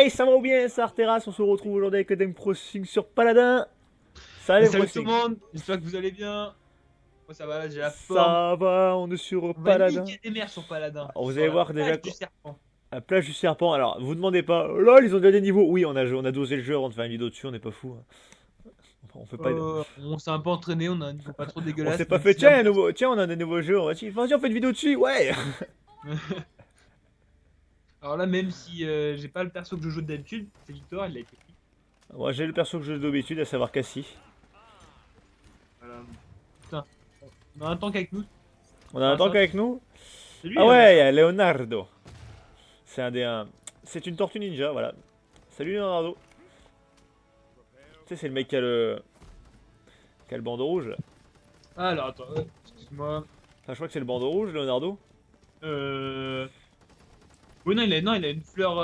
Hey, ça va bien, ça Arteras, on se retrouve aujourd'hui avec Dem Crossing sur Paladin. Salut, Salut tout Crossing. le monde, j'espère que vous allez bien. Moi ça va, là j'ai la forme. Ça va, on est sur On va Paladin. niquer des mers sur Paladin, Alors, vous sur allez la voir déjà plage du serpent. la plage du serpent. Alors, vous demandez pas, là, ils ont déjà des niveaux. Oui, on a dosé le jeu avant de faire une vidéo dessus, on n'est pas fou. On fait pas. On s'est un peu entraîné, on a un niveau pas trop On s'est dégueulasse, pas même fait, si là, tiens, on a des nouveaux jeux. Vas-y, on fait une vidéo dessus, ouais. Alors là, même si j'ai pas le perso que je joue d'habitude, c'est Victor, il a été pris. Moi, j'ai le perso que je joue d'habitude, à savoir Cassie. Voilà. Putain, on a un tank avec nous. On a un tank avec nous. C'est lui, Ah hein, ouais, il y a Leonardo. C'est c'est une tortue ninja, voilà. Salut Leonardo. Tu sais, c'est le mec qui a le bandeau rouge. Là. Ah, alors attends, excuse-moi. Enfin, je crois que c'est le bandeau rouge, Leonardo. Euh... Oui, non, il a une fleur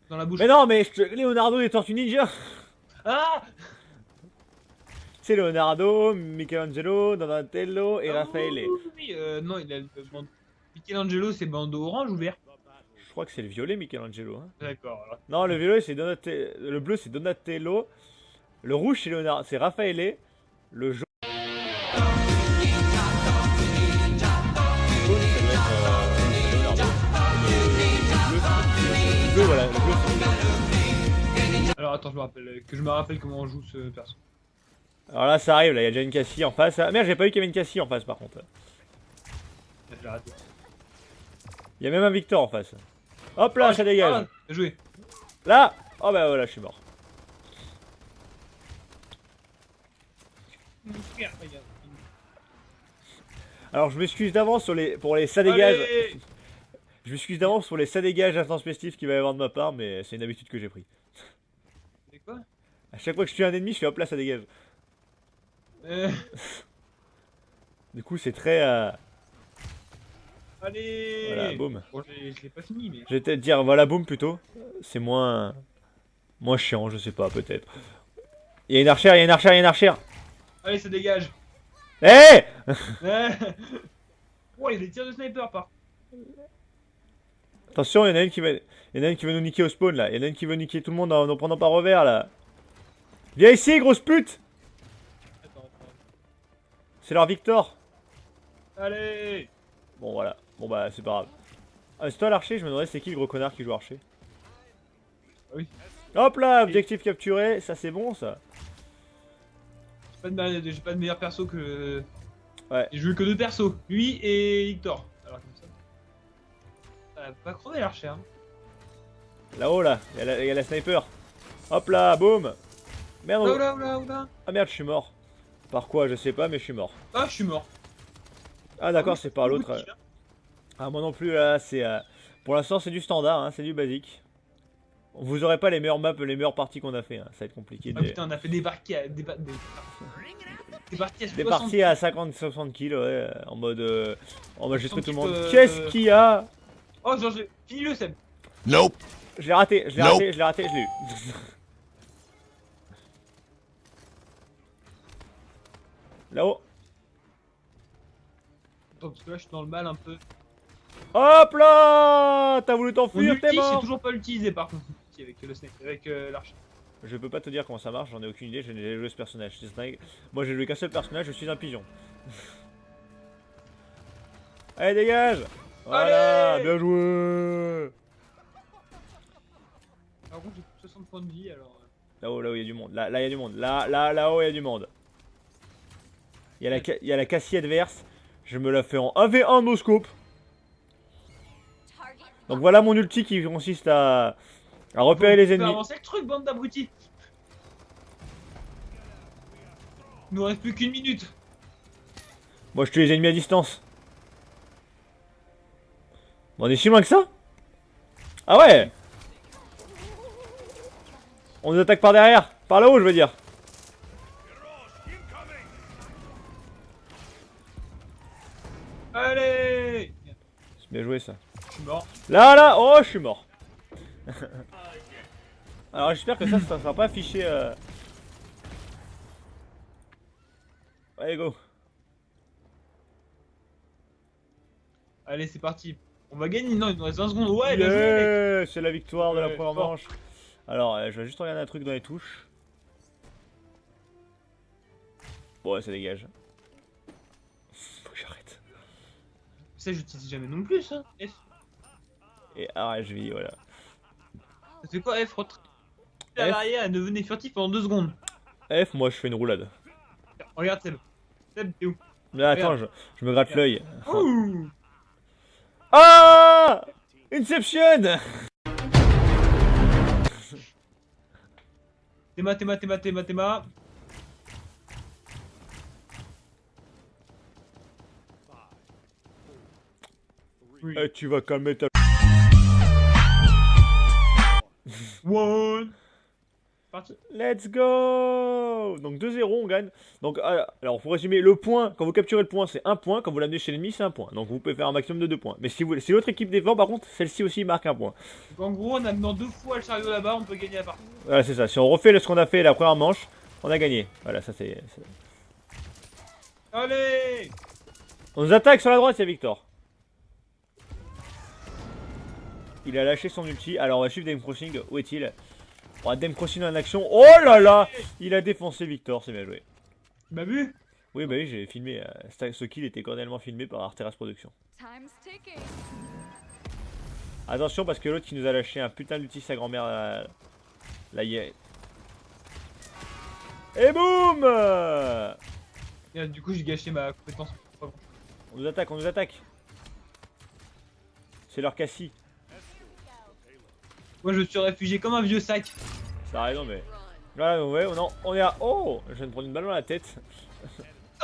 dans la bouche. Mais non, mais Leonardo des Tortues Ninja. Ah, C'est Leonardo, Michelangelo, Donatello et ah Raffaele. oui, non, il a le bandeau. Michelangelo, c'est bandeau orange ou vert? Je crois que c'est le violet Michelangelo. Hein. D'accord, alors. Non, le violet c'est le bleu c'est Donatello. Le rouge c'est Raffaele. Le jaune. C'est Leonardo. Le bleu, voilà, le bleu c'est. Alors attends, que je me rappelle comment on joue ce perso. Alors là, ça arrive, là, il y a déjà une Cassie en face. Ah merde, j'ai pas vu qu'il y avait une Cassie en face par contre. Je l'ai raté. Il y a même un Victor en face. Hop là, ça dégage. Ah, bien joué. Là. Oh bah voilà, je suis mort. Alors je m'excuse d'avance pour les ça dégage. Allez, Je m'excuse d'avance pour les ça dégage introspectifs qu'il va y avoir de ma part, mais c'est une habitude que j'ai pris. c'est quoi? À chaque fois que je tue un ennemi, je fais hop là, ça dégage. euh, Du coup, c'est très. Allez. Voilà, boum. Bon, je l'ai pas fini, mais. Je vais peut-être dire voilà, boum plutôt. C'est moins chiant, je sais pas, peut-être. Il y a une archère, il y a une archère, il y a une archère. Allez, ça dégage. Hé Oh, il y a des tirs de sniper par. Attention, il y en a une qui va. Il y en a une qui veut nous niquer au spawn là. Il y en a une qui veut niquer tout le monde en nous prenant par revers là. Viens ici, grosse pute! Attends. C'est leur Victor. Allez. Bon, voilà. Bon, bah, c'est pas grave. Ah, c'est toi l'archer? Je me demandais c'est qui le gros connard qui joue archer. Oui. Hop là, objectif capturé. Ça, c'est bon ça. J'ai pas de meilleur perso que. Ouais. J'ai joué que deux persos, lui et Victor. Alors comme ça. Ça va pas crever l'archer. Hein. Là-haut là, il y a la sniper. Hop là, boum. Merde. Oula. Ah merde, je suis mort. Par quoi? Je sais pas, mais je suis mort. Ah, je suis mort. Ah d'accord, oui, c'est par l'autre. outil, là. Ah moi non plus là, c'est pour l'instant c'est du standard, hein, c'est du basique. Vous aurez pas les meilleures maps, les meilleures parties qu'on a fait, hein. Ça va être compliqué. Ah putain, on a fait des parties à. Des parties à Des 60. parties à 50-60 kills, ouais, en mode j'ai tué tout le monde. 60, Qu'est-ce qu'il y a? Oh, genre, finis-le, Seb. Nope. Je l'ai raté, je l'ai Nope. raté, je l'ai raté, je l'ai eu. Là-haut. Attends, parce que là, je suis dans le mal un peu. Hop là! T'as voulu Mon t'enfuir, ulti, t'es j'ai mort! toujours pas l'utilisé par contre. Avec le snake, avec l'archer. Je peux pas te dire comment ça marche, j'en ai aucune idée, j'ai jamais joué ce personnage. Moi j'ai joué qu'un seul personnage, je suis un pigeon. Allez, dégage! Voilà, Allez bien joué! Par contre, j'ai plus de 60 points de vie alors. Là-haut, là-haut, il y a du monde. Là, il y a du monde. Là-haut, il y a du monde. Il y a la Cassie adverse. Je me la fais en 1v1 no scope. Donc voilà mon ulti qui consiste à repérer les Faut ennemis. faire avancer le truc, bande d'abrutis. Il nous reste plus qu'une minute. Moi je tue les ennemis à distance. Bon, on est si loin que ça? Ah ouais! On nous attaque par derrière. Par là-haut, je veux dire. Allez. C'est bien joué ça. Je suis mort. Là, oh, je suis mort. Alors j'espère que ça sera pas affiché. Allez, go. Allez, c'est parti. On va gagner. Non, il nous reste 20 secondes. Ouais, bien joué, mec. Yeah, c'est la victoire de la Ouais, première fort. manche. Alors, je vais juste regarder un truc dans les touches. Bon, ouais, ça dégage. Faut que j'arrête. Ça, j'utilise jamais non plus, ça. F. Et RHV, voilà. Ça fait quoi, F? À l'arrière et devenez furtif pendant 2 secondes. F, moi je fais une roulade. Regarde, Seb. Seb, t'es où? Mais attends, je me gratte l'œil. Ouh! Ah, Inception. Théma. Oui. Eh, tu vas calmer ta... One. Parti. Let's go. Donc 2-0, on gagne. Donc, alors pour résumer, le point, quand vous capturez le point, c'est 1 point. Quand vous l'amenez chez l'ennemi, c'est 1 point. Donc vous pouvez faire un maximum de 2 points. Mais si l'autre équipe défend, par contre, celle-ci aussi marque 1 point. Donc en gros, en amenant 2 fois le chariot là-bas, on peut gagner la partie. Voilà, c'est ça. Si on refait ce qu'on a fait la première manche, on a gagné. Voilà, ça c'est... Allez! On nous attaque sur la droite, c'est Victor. Il a lâché son ulti. Alors on va suivre Dame Crossing. Où est-il? Oh, Dame Crossing en action. Oh là là! Il a défoncé Victor, c'est bien joué. Tu m'as vu? Oui, bah oui, j'ai filmé. Ce kill était cordialement filmé par Arteras Productions. Attention parce que l'autre qui nous a lâché un putain d'ulti, sa grand-mère la hier. Et boum! Et du coup, j'ai gâché ma compétence. On nous attaque, on nous attaque. C'est leur cassis. Moi, je suis réfugié comme un vieux sac. Ça a raison, mais. Voilà, ouais, on est à. Oh! Je viens de prendre une balle dans la tête.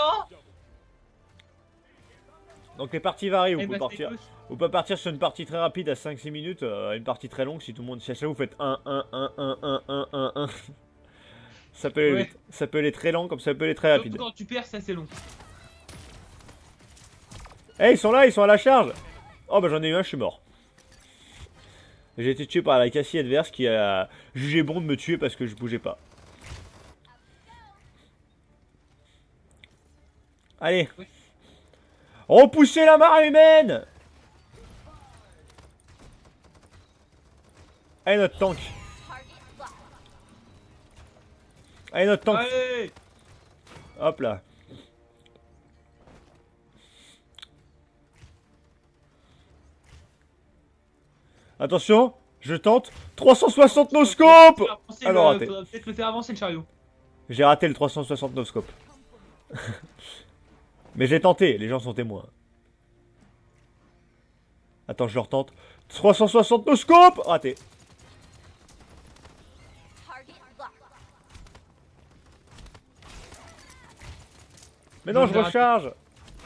Oh! Donc les parties varient, Eh bah, c'est cool. vous pouvez partir sur une partie très rapide à 5-6 minutes, une partie très longue si tout le monde. Si à chaque fois vous faites 1. Ça peut aller Ouais. vite. Ça peut aller très lent comme ça peut aller très Surtout rapide. quand tu perds, ça c'est long. Eh, ils sont là, ils sont à la charge! Oh bah j'en ai eu un, je suis mort. J'ai été tué par la cassie adverse qui a jugé bon de me tuer parce que je bougeais pas. Allez. Oui. Repoussez la marée humaine! Allez notre tank. Allez notre tank. Allez! Hop là. Attention, je tente. 360 no scope! Alors, raté. Faudra peut-être le faire avancer le chariot. J'ai raté le 360 no scope. Mais j'ai tenté, les gens sont témoins. Attends, je le retente. 360 no scope! Raté. Mais non, Non, je j'ai raté. recharge.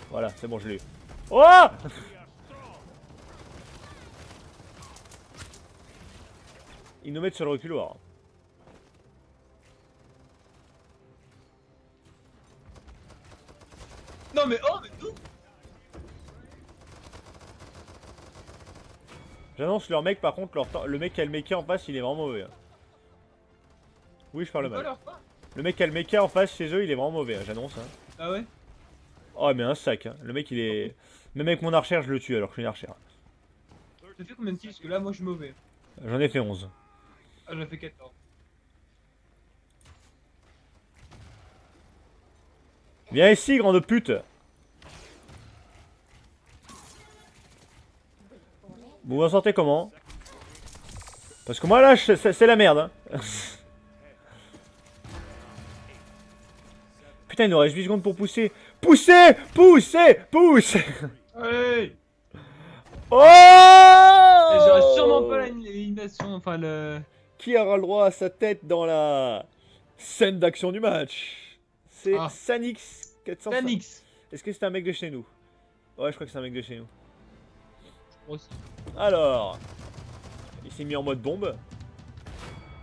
Voilà, c'est bon, je l'ai eu. Oh! Ils nous mettent sur le reculoir. Non mais oh mais tout! J'annonce leur mec, par contre, le mec qui a le mecha en face, il est vraiment mauvais. Hein. Oui, je parle Quoi, mal. leur quoi? Le mec qui a le mecha en face chez eux, il est vraiment mauvais, hein, j'annonce. Hein. Ah ouais? Oh, mais un sac. Hein. Le mec, il est. Même avec mon archère, je le tue alors que je suis une archère. Ça fait combien de kills? Parce que là moi je suis mauvais. J'en ai fait 11. Ah j'en ai fait 14. Viens ici, grande pute! Vous vous en sortez comment? Parce que moi là, c'est la merde. Hein. Putain, il nous reste 8 secondes pour pousser. Poussez! Poussez! Poussez! Allez! Oh! Et j'aurais sûrement pas l'élimination, enfin le... Qui aura le droit à sa tête dans la scène d'action du match? C'est Ah. Sanix 405. Tanix! Est-ce que c'est un mec de chez nous? Ouais, je crois que c'est un mec de chez nous. Moi aussi. Alors, il s'est mis en mode bombe.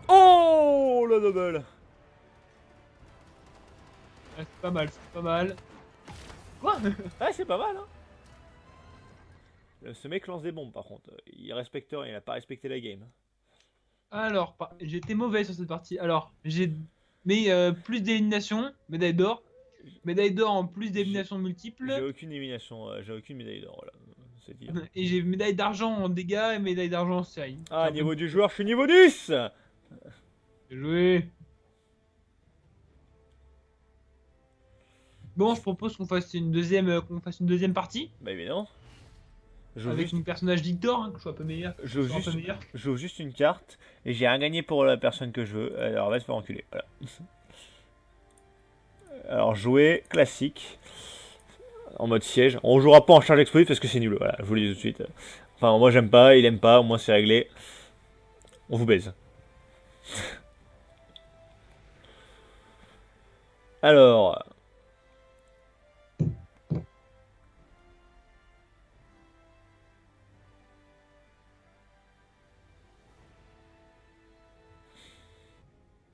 Oh, le double. Ouais, c'est pas mal, c'est pas mal. Quoi? Ouais, c'est pas mal, hein. Ce mec lance des bombes, par contre. Il respecte rien, il a pas respecté la game. Alors, j'étais mauvais sur cette partie. Alors, j'ai mis plus d'élimination, médaille d'or. Médaille d'or en plus d'élimination J'ai multiples. aucune élimination, j'ai aucune médaille d'or. Voilà. c'est dire. Et j'ai médaille d'argent en dégâts et médaille d'argent en série. Ah, niveau du joueur, je suis niveau 10. Bien joué. Bon, je propose qu'on fasse une deuxième partie Bah évidemment. Je joue avec juste, mon personnage Victor, hein, que je sois un peu meilleur. je joue que je sois un juste, peu meilleur. je joue juste une carte et j'ai rien gagné pour la personne que je veux. Alors on va se faire enculer. Voilà. Alors jouer classique en mode siège. On jouera pas en charge explosive parce que c'est nul. Voilà, je vous le dis tout de suite. Enfin moi j'aime pas, il aime pas, au moins c'est réglé. On vous baise. Alors.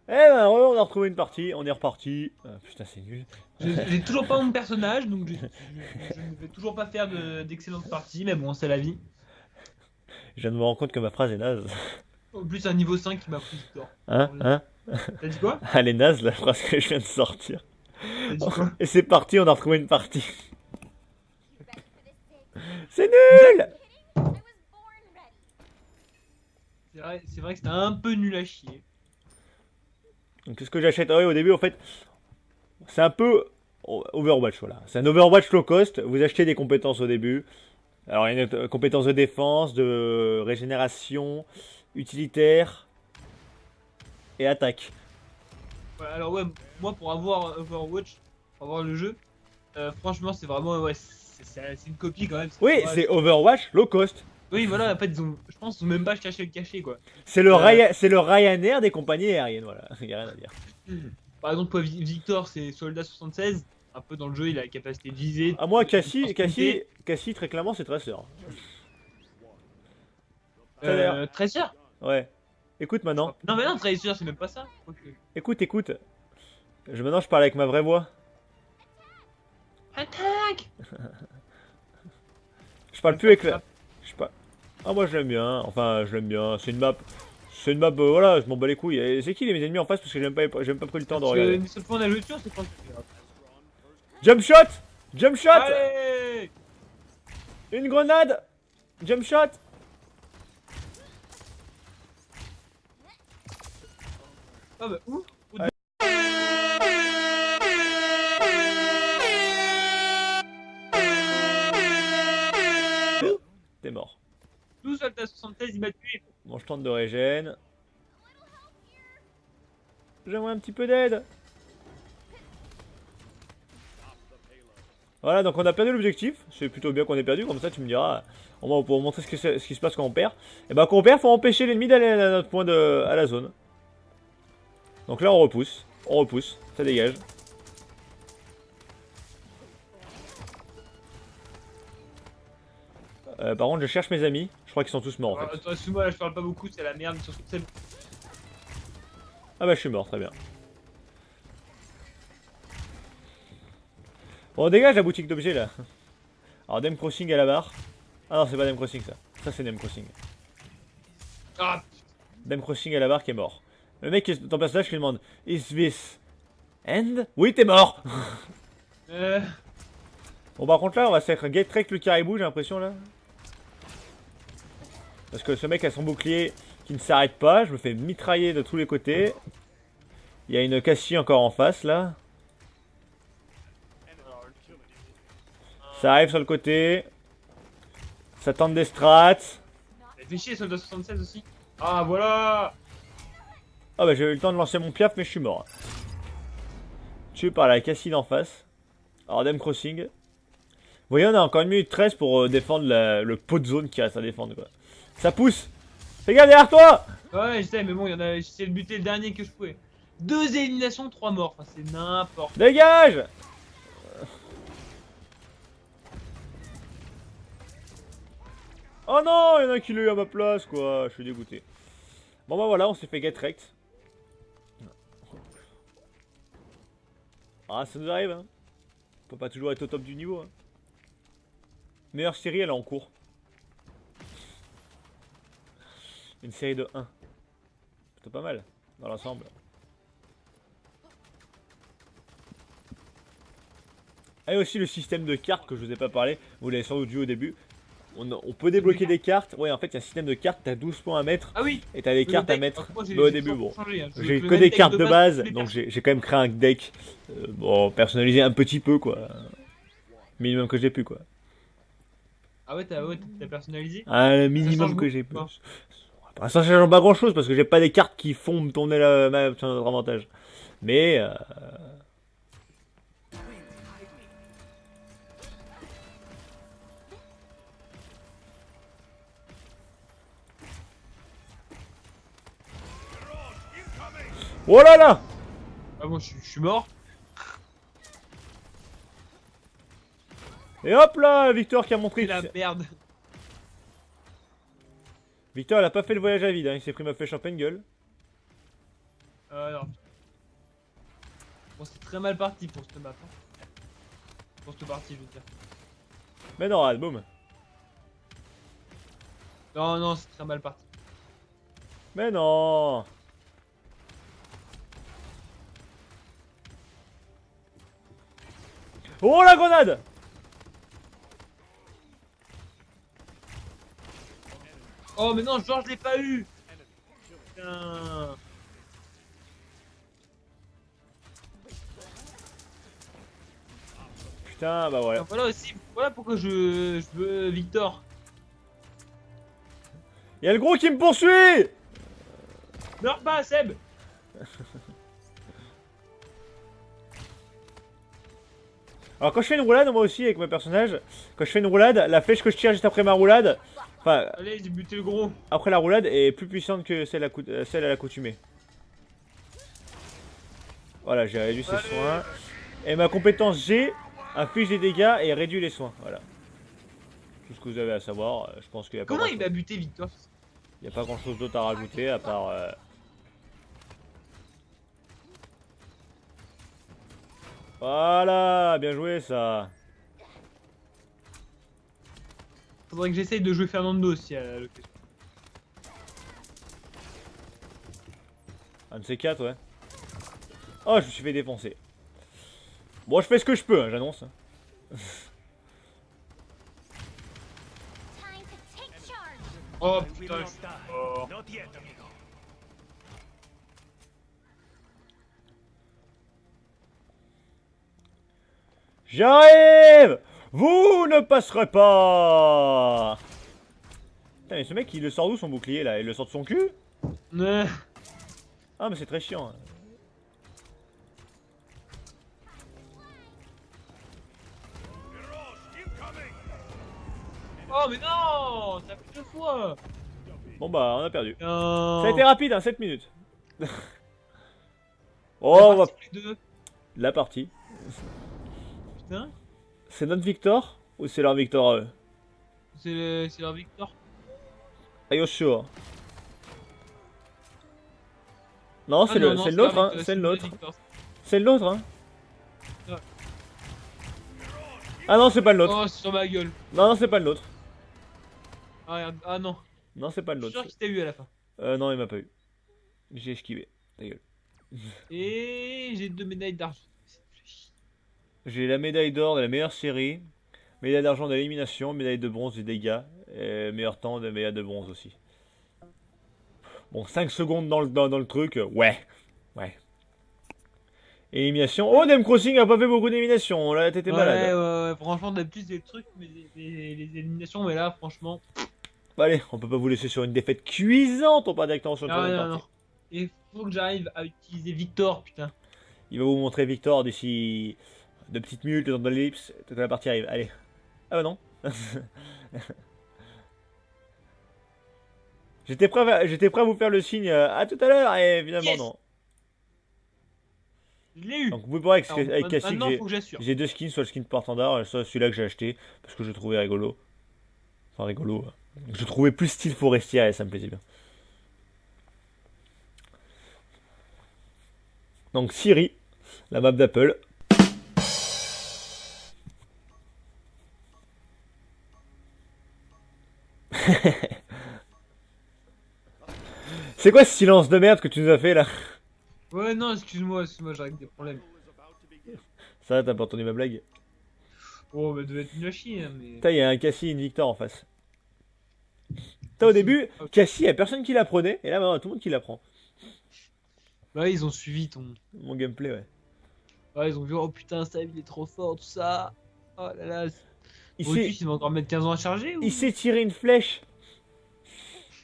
Eh ben, on a retrouvé une partie, on est reparti. Putain, c'est nul. J'ai toujours pas mon personnage, donc je ne vais toujours pas faire d'excellentes parties, mais bon, c'est la vie. Je viens de me rendre compte que ma phrase est naze. En plus, un niveau 5 qui m'a pris Victor. Hein? T'as dit quoi? Elle est naze la phrase que je viens de sortir. T'as dit quoi? Et c'est parti, on a retrouvé une partie. C'est nul! C'est vrai que c'était un peu nul à chier. Donc qu'est-ce que j'achète? Ah oui, au début, en fait, c'est un peu Overwatch, voilà. C'est un Overwatch low cost. Vous achetez des compétences au début. Alors, il y a une compétence de défense, de régénération, utilitaire et attaque. Ouais, alors ouais, moi pour avoir Overwatch, pour avoir le jeu, franchement c'est vraiment, ouais, c'est une copie quand même. Oui, Ouais, c'est Overwatch low cost. oui, voilà, en fait, je pense qu'ils ont même pas cherché le cachet, quoi. C'est le, c'est le Ryanair des compagnies aériennes, voilà. Il n'y a rien à dire. Par exemple, toi, Victor, c'est Soldat 76. Un peu dans le jeu, il a la capacité de viser. À moi, de Cassie, très clairement, c'est Tracer. Tracer? Ouais. Écoute maintenant. Non, mais non, Tracer, c'est même pas ça. Écoute. Maintenant, je parle avec ma vraie voix. Attaque! Je parle plus avec la... Je pas... Ah, moi, je l'aime bien. Enfin, je l'aime bien. C'est une map... C'est une map, voilà, je m'en bats les couilles. Et c'est qui les mes ennemis en face parce que j'ai même pas pris le temps de regarder. Le seul point on a joué dessus, c'est pas. Jump shot! Jump shot! Allez! Une grenade! Jump shot! Ah bah où? T'es mort. Tout Soldat 76, il m'a tué. Bon, je tente de régène. J'aimerais un petit peu d'aide. Voilà, donc on a perdu l'objectif. C'est plutôt bien qu'on ait perdu, comme ça tu me diras. On va pouvoir montrer ce qui se passe quand on perd. Et bah quand on perd, faut empêcher l'ennemi d'aller à notre point à la zone. Donc là on repousse, ça dégage. Par contre je cherche mes amis, je crois qu'ils sont tous morts en fait. Attends, excuse-moi, là je parle pas beaucoup, c'est la merde, surtout celle. Ah bah je suis mort, très bien. Bon, on dégage la boutique d'objets là. Alors, Dem Crossing à la barre. Ah non, c'est pas Dem Crossing ça. Ça, c'est Dem Crossing. Ah! Dem Crossing à la barre qui est mort. Le mec qui est ton personnage qui lui demande Is this end? Oui, t'es mort. Bon, par contre là, on va se faire get trek le caribou, j'ai l'impression là. Parce que ce mec a son bouclier qui ne s'arrête pas. Je me fais mitrailler de tous les côtés. Il y a une Cassie encore en face là. Ça arrive sur le côté. Ça tente des strats. Fais chier, Soldat 76 aussi. Ah voilà! Ah bah j'ai eu le temps de lancer mon piaf mais je suis mort. Tué par la Cassie d'en face. Alors Dem Crossing. Vous voyez on a encore 1 minute 13 pour défendre le pot de zone qui reste à défendre quoi. Ça pousse. Fais gaffe derrière toi. Ouais je sais mais bon, j'ai essayé de buter le dernier que je pouvais. 2 éliminations, 3 morts. Enfin c'est n'importe. Dégage. Oh non, il y en a un qui l'a eu à ma place quoi. Je suis dégoûté. Bon bah voilà, on s'est fait get wrecked. Ah ça nous arrive hein. On peut pas toujours être au top du niveau hein. Meilleure série elle est en cours. Une série de 1. Plutôt pas mal dans l'ensemble. Et aussi le système de cartes que je vous ai pas parlé. Vous l'avez sans doute vu au début. on peut débloquer des cartes. Ouais, en fait, il y a un système de cartes, t'as 12 points à mettre. Ah oui. Et t'as des Le cartes à deck, mettre. moi, Mais au j'ai début, pas bon. changé, hein. Je joue J'ai avec le que même des deck cartes de pour base, tous les donc persos. j'ai quand même créé un deck. Bon, personnalisé un petit peu, quoi. Minimum que j'ai pu, quoi. Ah ouais, t'as personnalisé? Un Ça change minimum que beaucoup, j'ai pu. quoi. Après, ça change pas grand chose parce que j'ai pas des cartes qui font me tourner notre avantage. Mais. Oh là là! Ah bon, je suis mort. Et hop là, Victor qui a montré. C'est la merde. Victor, il a pas fait le voyage à vide, hein. Il s'est pris ma flèche en pleine gueule. Alors. Bon, c'est très mal parti pour cette map. Hein. Pour cette partie, je veux dire. Mais non, ah, boum. Non, non, c'est très mal parti. Mais non. Oh la grenade! Oh, mais non, genre, je l'ai pas eu. Putain. Putain, bah voilà. Alors, voilà aussi, voilà pourquoi je veux Victor. Y'a le gros qui me poursuit! Meurs pas, Seb. Alors quand je fais une roulade, moi aussi avec mon personnage, quand je fais une roulade, la flèche que je tire juste après ma roulade, enfin Allez, j'ai buté le gros. après la roulade est plus puissante que celle à l'accoutumée. Voilà, j'ai réduit ses Allez. soins. Et ma compétence G inflige des dégâts et réduit les soins. Voilà. Tout ce que vous avez à savoir, je pense qu'il n'y a pas Comment grand il m'a buté, Victor? Il n'y a pas grand chose d'autre à rajouter à part... Voilà, bien joué ça. Faudrait que j'essaye de jouer Fernando aussi à l'occasion. Un de ces quatre, ouais. Oh, je me suis fait défoncer. Bon, je fais ce que je peux, hein, j'annonce. Oh putain, je suis mort. J'arrive! Vous ne passerez pas! Putain, mais ce mec, il le sort d'où son bouclier là? Il le sort de son cul? Ouais. Ah, mais c'est très chiant. Oh mais non, ça fait 2 fois. Bon bah, on a perdu. Non. Ça a été rapide, hein, 7 minutes. On Oh, on va... les deux. La partie. Putain, C'est notre Victor? Ou c'est leur Victor à eux? c'est leur Victor. Are you sure? Non, c'est Ah, non, le non, nôtre, leur hein, Victor, c'est le leur nôtre. Victor. C'est le nôtre, hein. Ouais. Ah non, c'est pas le nôtre. Oh, c'est sur ma gueule. Non, non, c'est pas le nôtre. Ah, regarde. Ah non. Non, c'est pas le Je suis nôtre. sûr qu'il t'a eu à la fin. Non, il m'a pas eu. J'ai esquivé. Ta gueule. Et j'ai 2 médailles d'argent. J'ai la médaille d'or de la meilleure série, médaille d'argent de l'élimination, médaille de bronze des dégâts, et meilleur temps de médaille de bronze aussi. Bon, 5 secondes dans le truc, ouais. Ouais. Élimination. Oh, Dem Crossing a pas fait beaucoup d'éliminations, là t'étais malade. Ouais, franchement, d'habitude, c'est le truc, mais les éliminations, mais là, franchement. Bah, allez, on peut pas vous laisser sur une défaite cuisante, on part directement sur une Non, troisième non, partie. non. Il faut que j'arrive à utiliser Victor, putain. Il va vous montrer Victor d'ici 2 petites minutes dans l'ellipse, toute la partie arrive. Allez. Ah bah non. J'étais prêt à vous faire le signe à tout à l'heure et évidemment Yes. non. Je l'ai eu. Donc vous pouvez voir avec, Alors, avec Cassie maintenant, que faut que j'assure. j'ai 2 skins, soit le skin de portendard, soit celui-là que j'ai acheté parce que je le trouvais rigolo. Enfin rigolo. Je trouvais plus style forestier et ça me plaisait bien. Donc Siri, la map d'Apple. C'est quoi ce silence de merde que tu nous as fait là? Ouais, non, excuse-moi, j'arrive des problèmes. Ça, t'as pas entendu ma blague? Oh, bah, devait être une machine, hein, mais. Putain, il y a un Cassie et une Victor en face. Au début, Cassie, il y a personne qui la prenait, et là maintenant, tout le monde qui la prend. Bah, ils ont suivi ton. Mon gameplay, ouais. Ouais, ils ont vu, oh putain, ça il est trop fort, tout ça. Oh là là. Il Brutus, s'est il va encore mettre 15 ans à charger ou... il s'est tiré une flèche.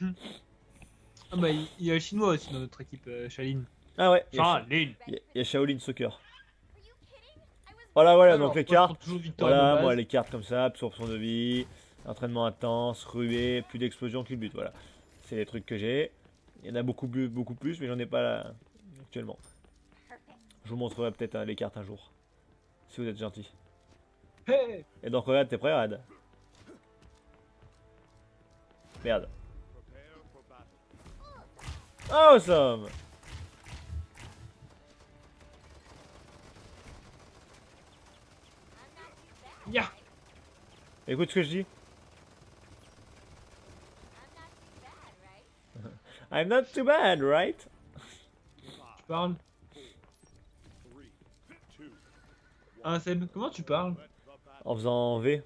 Ah bah, il y a le chinois aussi dans notre équipe, Shaolin. Ah ouais, Shaolin. il y a Shaolin Soccer. Voilà, donc les cartes. Toujours victoire de Voilà, base. moi les cartes comme ça, absorption de vie, entraînement intense, ruée, plus d'explosion que le but, voilà. C'est les trucs que j'ai. Il y en a beaucoup plus, mais j'en ai pas là, actuellement. Je vous montrerai peut-être les cartes un jour. Si vous êtes gentil. Hey. Et donc regarde, t'es prêt, Rad? Merde. Awesome! Ya. Écoute ce que je dis. I'm not too bad, right? Tu parles. Ah, Seb, comment tu parles? En faisant V.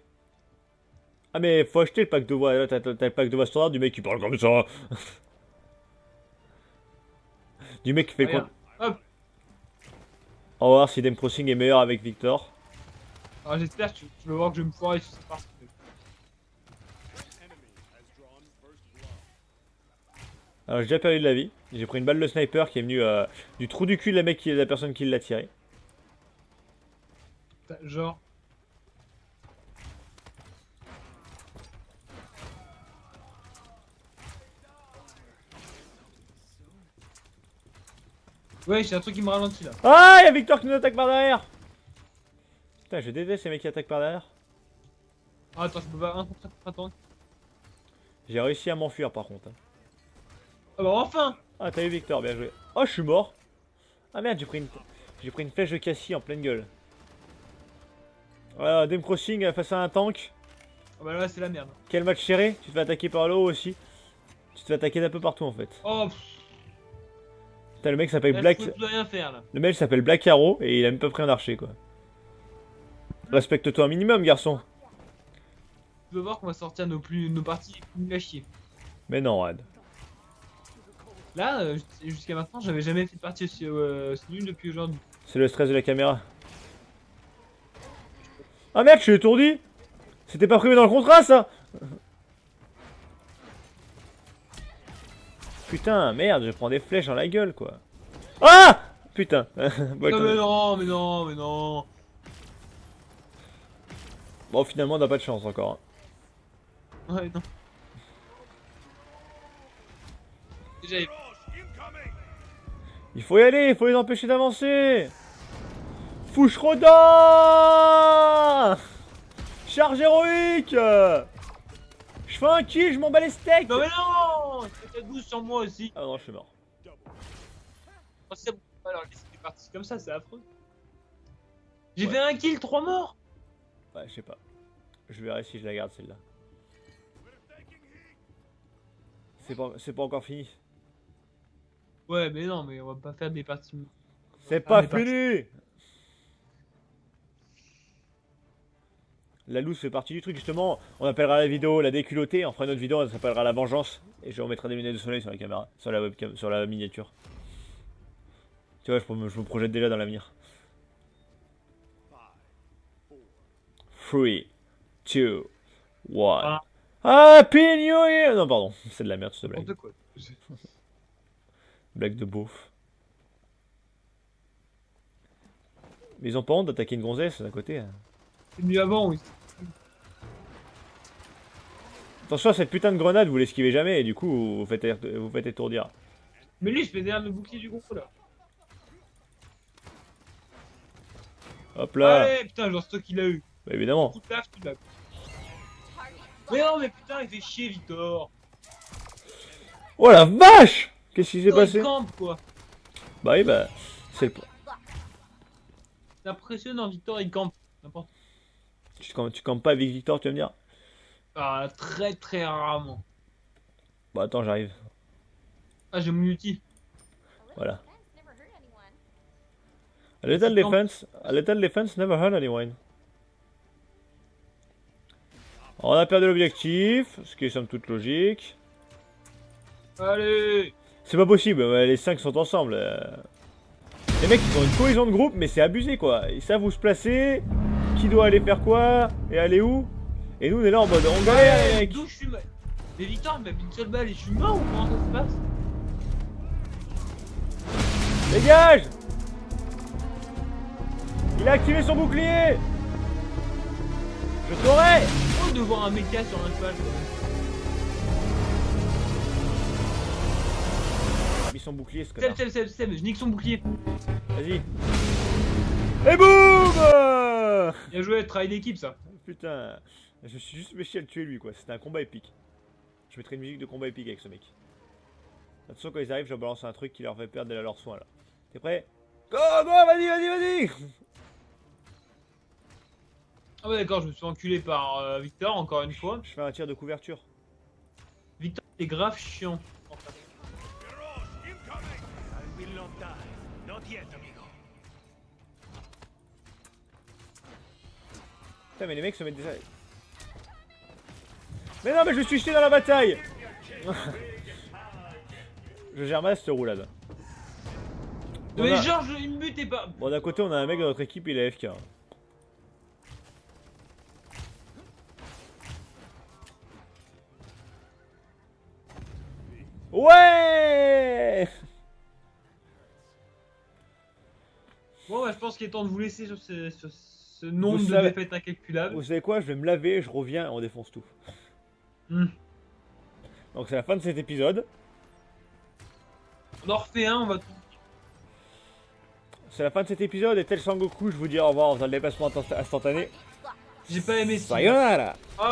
Ah mais faut acheter le pack de voix, là t'as le pack de voix standard du mec qui parle comme ça. Du mec qui fait quoi? Regarde. Hop. On va voir si Dem Crossing est meilleur avec Victor. Alors j'espère que tu vas voir que je vais me foirer sur cette partie. Alors j'ai déjà perdu de la vie. J'ai pris une balle de sniper qui est venue du trou du cul de la personne qui l'a tiré. Genre. Ouais, j'ai un truc qui me ralentit là. Ah, il y a Victor qui nous attaque par derrière. Putain, je déteste ces mecs qui attaquent par derrière. Ah, attends, je peux pas un contre un tank. J'ai réussi à m'enfuir par contre. Ah bah enfin. Ah, t'as eu Victor, bien joué. Oh, je suis mort. Ah merde, j'ai pris une flèche de Cassie en pleine gueule. Voilà, Dem Crossing face à un tank. Ah bah là, c'est la merde. Quel match serré. Tu te fais attaquer par le haut aussi. Tu te fais attaquer d'un peu partout en fait. Oh, Putain, le mec s'appelle là, Black. je peux plus rien faire là. Le mec s'appelle Black Arrow et il a même pas pris un archer quoi. Respecte-toi un minimum, garçon. Tu vas voir qu'on va sortir nos parties nuls à chier. Mais non, Rad. Là, jusqu'à maintenant, j'avais jamais fait de partie aussi nulle depuis aujourd'hui. C'est le stress de la caméra. Ah merde, je suis étourdi. C'était pas prévu dans le contrat ça. Putain, merde, je prends des flèches dans la gueule quoi. Ah putain. Bon, Non, mais non, mais non, mais non. bon, finalement, on n'a pas de chance encore. Ouais, non. Déjà, Il faut y aller, il faut les empêcher d'avancer. Foucheroda. Charge héroïque. Je fais un kill, je m'en bats les steaks. non, mais non. T'as 12 sur moi aussi. Ah non, je suis mort. Oh, c'est bon. Alors, laissez des parties comme ça, c'est affreux. J'ai Ouais. fait un kill, 3 morts. Ouais, je sais pas. Je verrai si je la garde celle-là. C'est pas encore fini. Ouais, mais non, mais on va pas faire des parties. C'est Ah, pas mais pas- fini. La loose fait partie du truc justement. On appellera la vidéo la déculottée. On fera une autre vidéo, ça s'appellera la vengeance. Et je remettrai des lunettes de soleil sur la caméra, sur la webcam, sur la miniature. Tu vois, je me projette déjà dans l'avenir. 3, 2, 1. Ah. Happy New Year! Non, pardon, c'est de la merde cette blague. N'importe quoi. Blague de beauf. Mais ils ont pas honte d'attaquer une gonzesse d'un côté. Hein. C'est mieux avant, oui. Attention à cette putain de grenade, vous l'esquivez jamais et du coup vous faites étourdir. Mais lui, je fais derrière le bouclier du groupe là. Hop là. Allez, putain, genre, c'est toi qui l'as eu. Bah, évidemment. Coup de taf, tu l'as. Mais non, mais putain, il fait chier, Victor. Oh la vache! Qu'est-ce qui s'est Victor, passé? il campe, quoi. Bah oui, bah c'est le... C'est impressionnant, Victor, il campe. N'importe. Tu campes pas avec Victor, tu vas me dire? Ah, très très rarement. Bah attends, j'arrive. Ah, j'ai mon ulti. Voilà. A little defense never hurt anyone. On a perdu l'objectif, ce qui est somme toute logique. Allez. C'est pas possible, les 5 sont ensemble. Les mecs ils ont une cohésion de groupe mais c'est abusé quoi. Ils savent où se placer, qui doit aller faire quoi, et aller où. Et nous on est là en mode on galère les mecs. D'où je suis. Mais Victor, il m'a mis une seule balle et je suis mort ou comment ça se passe? Dégage! Il a activé son bouclier! Je t'aurai! Oh, de voir un méca sur un cheval. Il a mis son bouclier ce connard. Seb, je nique son bouclier. Vas-y. Et boum! Bien joué, travail d'équipe ça. Putain, je suis juste méchier à le tuer lui quoi, c'était un combat épique. Je mettrai une musique de combat épique avec ce mec. Attention quand ils arrivent, je leur balance un truc qui leur fait perdre leurs soins là. T'es prêt? Go, go, vas-y! Ah ouais d'accord, je me suis enculé par Victor encore une fois. Je fais un tir de couverture. Victor est grave chiant. En fait. Putain mais les mecs se mettent des... Mais non mais je suis jeté dans la bataille. Je gère mal cette roulade. Mais genre, il me butait pas. Bon d'un côté on a un mec dans notre équipe, il est AFK. Ouais. Bon bah je pense qu'il est temps de vous laisser sur ce nombre Vous de savez- défaites incalculables. Vous savez quoi? Je vais me laver, je reviens et on défonce tout. Hmm. Donc c'est la fin de cet épisode. On en refait un, on va tout. C'est la fin de cet épisode et tel Sangoku, je vous dis au revoir en faisant le déplacement instantané. J'ai pas aimé ça. Sayonara. Ah,